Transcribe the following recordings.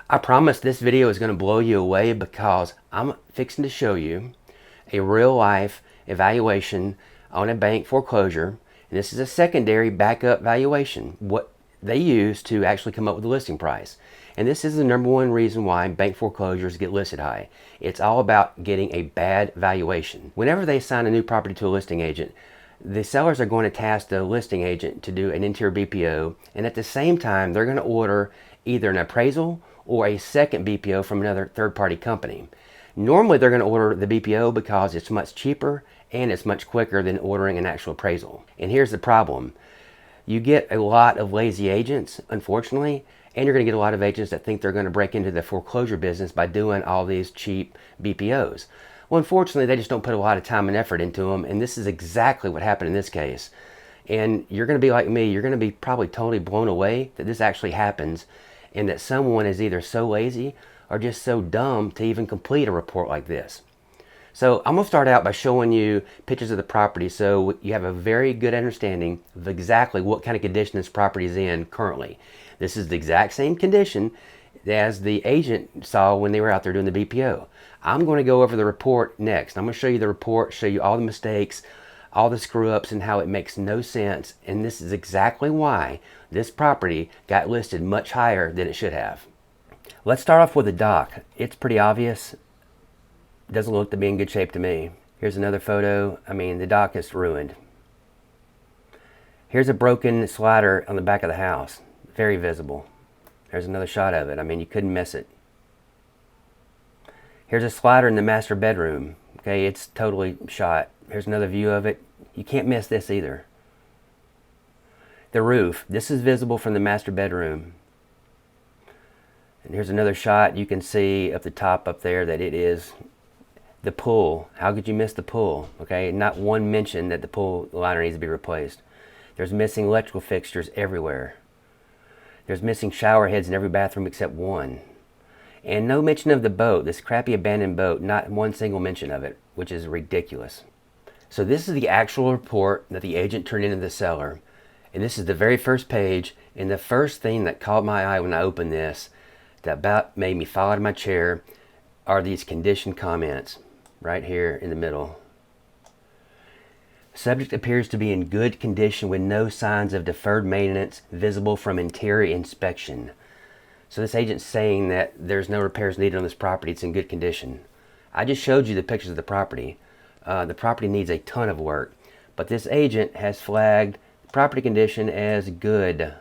I promise this video is going to blow you away because I'm fixing to show you a real life evaluation on a bank foreclosure. And this is a secondary backup valuation, what they use to actually come up with the listing price. And this is the number one reason why bank foreclosures get listed high. It's all about getting a bad valuation. Whenever they assign a new property to a listing agent, the sellers are going to task the listing agent to do an interior BPO, and at the same time they're going to order either an appraisal or a second BPO from another third-party company. Normally they're going to order the BPO because it's much cheaper and it's much quicker than ordering an actual appraisal. And here's the problem. You get a lot of lazy agents, unfortunately, and you're going to get a lot of agents that think they're going to break into the foreclosure business by doing all these cheap BPOs. Well, unfortunately, they just don't put a lot of time and effort into them, and this is exactly what happened in this case. And you're going to be like me. You're going to be probably totally blown away that this actually happens and that someone is either so lazy or just so dumb to even complete a report like this. So I'm going to start out by showing you pictures of the property so you have a very good understanding of exactly what kind of condition this property is in currently. This is the exact same condition as the agent saw when they were out there doing the BPO. I'm going to go over the report next. I'm going to show you the report, show you all the mistakes, all the screw-ups, and how it makes no sense. And this is exactly why this property got listed much higher than it should have. Let's start off with the dock. It's pretty obvious. It doesn't look to be in good shape to me. Here's another photo. I mean, the dock is ruined. Here's a broken slider on the back of the house. Very visible. There's another shot of it. I mean, you couldn't miss it. Here's a slider in the master bedroom. Okay, it's totally shot. Here's another view of it. You can't miss this either. The roof. This is visible from the master bedroom. And here's another shot. You can see up the top up there that it is the pool. How could you miss the pool? Okay, not one mention that the pool liner needs to be replaced. There's missing electrical fixtures everywhere. There's missing shower heads in every bathroom except one. And no mention of the boat, this crappy abandoned boat, not one single mention of it, which is ridiculous. So this is the actual report that the agent turned into the seller. And this is the very first page. And the first thing that caught my eye when I opened this, that about made me fall out of my chair, are these condition comments right here in the middle. Subject appears to be in good condition with no signs of deferred maintenance visible from interior inspection. So this agent's saying that there's no repairs needed on this property. It's in good condition. I just showed you the pictures of the property. The property needs a ton of work. But this agent has flagged property condition as good.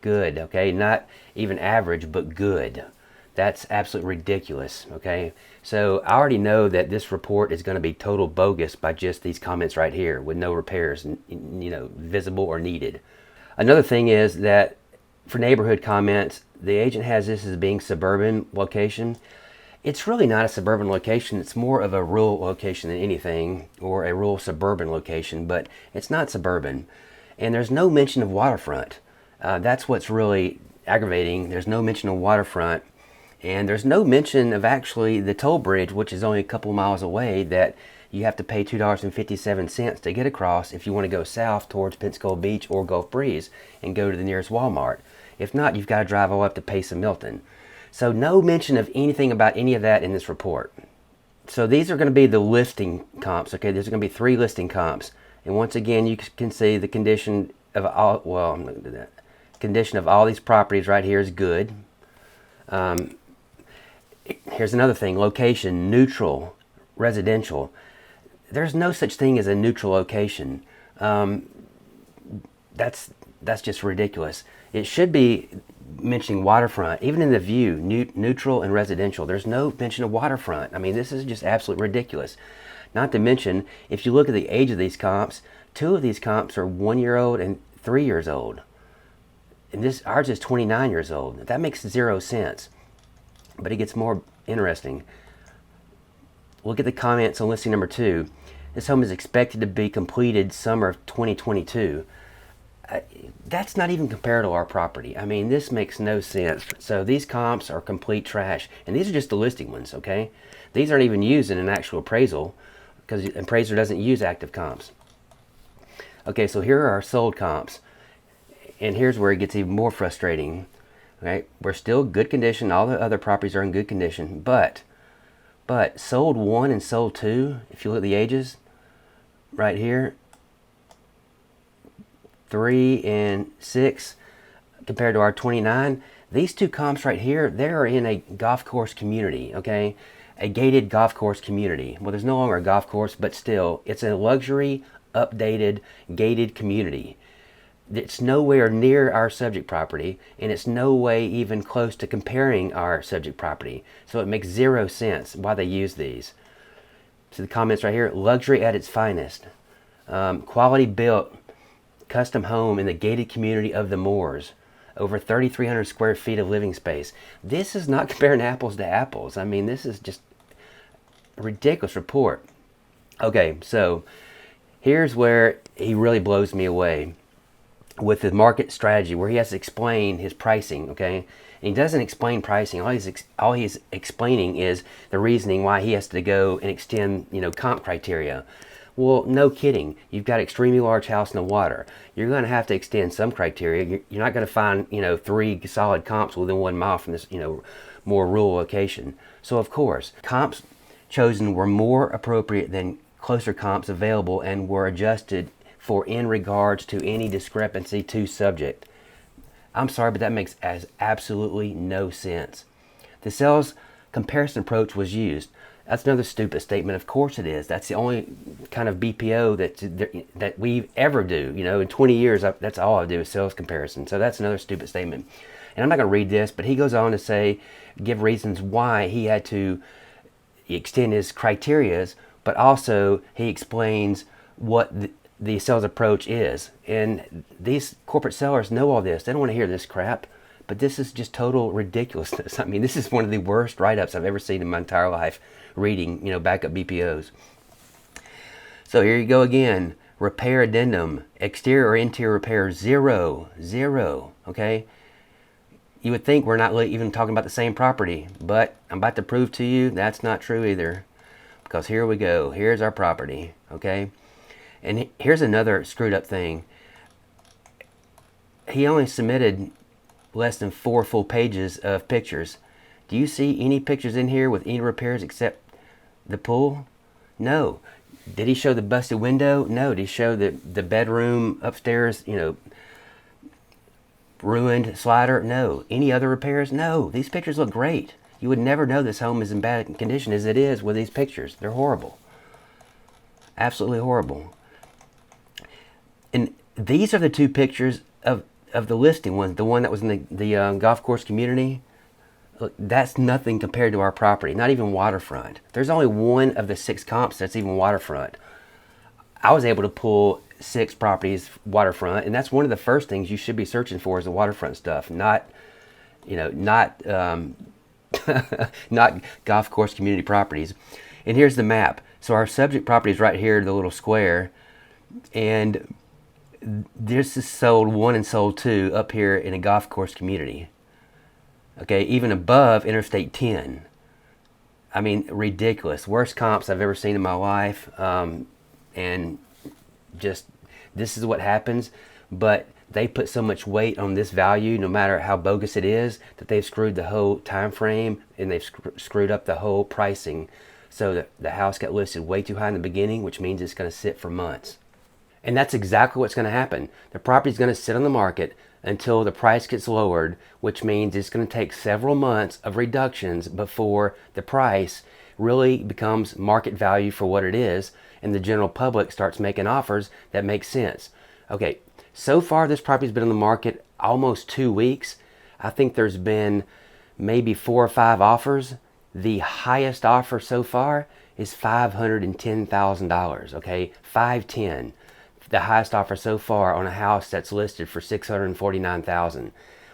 Good, okay? Not even average, but good. That's absolutely ridiculous, okay? So I already know that this report is going to be total bogus by just these comments right here with no repairs, visible or needed. Another thing is that for neighborhood comments, the agent has this as being suburban location. It's really not a suburban location. It's more of a rural location than anything, or a rural suburban location, but it's not suburban. And there's no mention of waterfront. That's what's really aggravating. There's no mention of waterfront. And there's no mention of actually the toll bridge, which is only a couple miles away, that you have to pay $2.57 to get across if you want to go south towards Pensacola Beach or Gulf Breeze and go to the nearest Walmart. If not, you've got to drive all up to Pace and Milton. So no mention of anything about any of that in this report. So these are going to be the listing comps. Okay, there's going to be 3 listing comps. And once again, you can see the condition of all, well, I'm not going to do that. Condition of all these properties right here is good. Here's another thing, location, neutral, residential. There's no such thing as a neutral location. That's just ridiculous. It should be mentioning waterfront, even in the view, neutral and residential. There's no mention of waterfront. I mean, this is just absolutely ridiculous. Not to mention, if you look at the age of these comps, 2 of these comps are 1-year-old and 3 years old. And ours is 29 years old. That makes 0 sense. But it gets more interesting. Look at the comments on listing number 2. This home is expected to be completed summer of 2022. That's not even compared to our property. I mean, this makes no sense. So these comps are complete trash. And these are just the listing ones, okay? These aren't even used in an actual appraisal because an appraiser doesn't use active comps. Okay, so here are our sold comps. And here's where it gets even more frustrating. Okay, we're still good condition. All the other properties are in good condition, but sold 1 and sold 2, if you look at the ages right here, 3 and 6 compared to our 29, these two comps right here, they're in a golf course community, okay? A gated golf course community. Well, there's no longer a golf course, but still, it's a luxury, updated, gated community. It's nowhere near our subject property, and it's no way even close to comparing our subject property. So it makes zero sense why they use these. So the comments right here, luxury at its finest. Quality built, custom home in the gated community of the Moors. Over 3,300 square feet of living space. This is not comparing apples to apples. I mean, this is just a ridiculous report. Okay, so here's where he really blows me away with the market strategy, where he has to explain his pricing, okay? And he doesn't explain pricing. All he's explaining is the reasoning why he has to go and extend, comp criteria. Well, no kidding. You've got an extremely large house in the water. You're going to have to extend some criteria. You're not going to find, 3 solid comps within 1 mile from this, more rural location. So, of course, comps chosen were more appropriate than closer comps available and were adjusted for in regards to any discrepancy to subject. I'm sorry, but that makes absolutely no sense. The sales comparison approach was used. That's another stupid statement. Of course it is. That's the only kind of BPO that we ever do. In 20 years, that's all I do is sales comparison. So that's another stupid statement. And I'm not going to read this, but he goes on to give reasons why he had to extend his criterias, but also he explains what the sales approach is. And these corporate sellers know all this. They don't want to hear this crap. But this is just total ridiculousness. I mean, this is one of the worst write-ups I've ever seen in my entire life reading, backup BPOs. So here you go again. Repair addendum. Exterior or interior repair, 0. Okay? You would think we're not even talking about the same property. But I'm about to prove to you that's not true either. Because here we go. Here's our property. Okay? And here's another screwed up thing. He only submitted less than 4 full pages of pictures. Do you see any pictures in here with any repairs except the pool? No. Did he show the busted window? No. Did he show the bedroom upstairs, ruined slider? No. Any other repairs? No. These pictures look great. You would never know this home is in bad condition as it is with these pictures. They're horrible. Absolutely horrible. And these are the 2 pictures of the listing one, the one that was in the golf course community. Look, that's nothing compared to our property, not even waterfront. There's only 1 of the 6 comps that's even waterfront. I was able to pull 6 properties waterfront, and that's one of the first things you should be searching for is the waterfront stuff, not not golf course community properties. And here's the map. So our subject property is right here, the little square, and this is sold 1 and sold 2 up here in a golf course community. Okay, even above Interstate 10. I mean, ridiculous. Worst comps I've ever seen in my life. And just, this is what happens. But they put so much weight on this value, no matter how bogus it is, that they've screwed the whole time frame and they've screwed up the whole pricing. So that the house got listed way too high in the beginning, which means it's going to sit for months. And that's exactly what's going to happen. The property's going to sit on the market until the price gets lowered, which means it's going to take several months of reductions before the price really becomes market value for what it is, and the general public starts making offers that make sense. Okay, so far this property's been on the market almost 2 weeks. I think there's been maybe 4 or 5 offers. The highest offer so far is $510,000, okay? 510. The highest offer so far on a house that's listed for $649,000.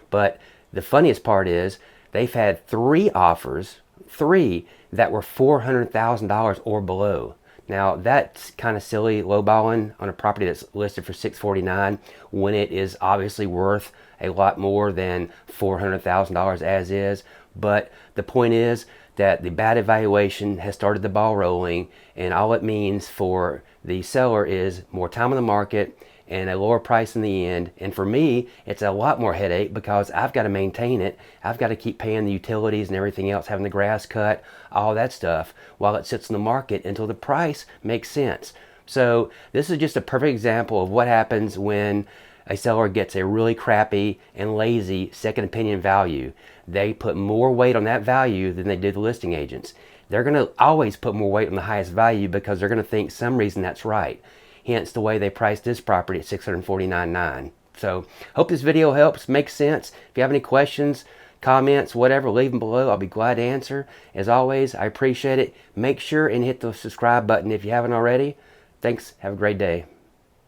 But the funniest part is they've had 3 offers, 3 that were $400,000 or below. Now that's kind of silly, lowballing on a property that's listed for $649,000 when it is obviously worth a lot more than $400,000 as is. But the point is that the bad evaluation has started the ball rolling, and all it means for the seller is more time on the market and a lower price in the end. And for me, it's a lot more headache because I've got to maintain it. I've got to keep paying the utilities and everything else, having the grass cut, all that stuff, while it sits in the market until the price makes sense. So this is just a perfect example of what happens when a seller gets a really crappy and lazy second opinion value. They put more weight on that value than they did the listing agents. They're going to always put more weight on the highest value because they're going to think some reason that's right. Hence the way they priced this property at $649,900. So hope this video helps, makes sense. If you have any questions, comments, whatever, leave them below. I'll be glad to answer. As always, I appreciate it. Make sure and hit the subscribe button if you haven't already. Thanks. Have a great day.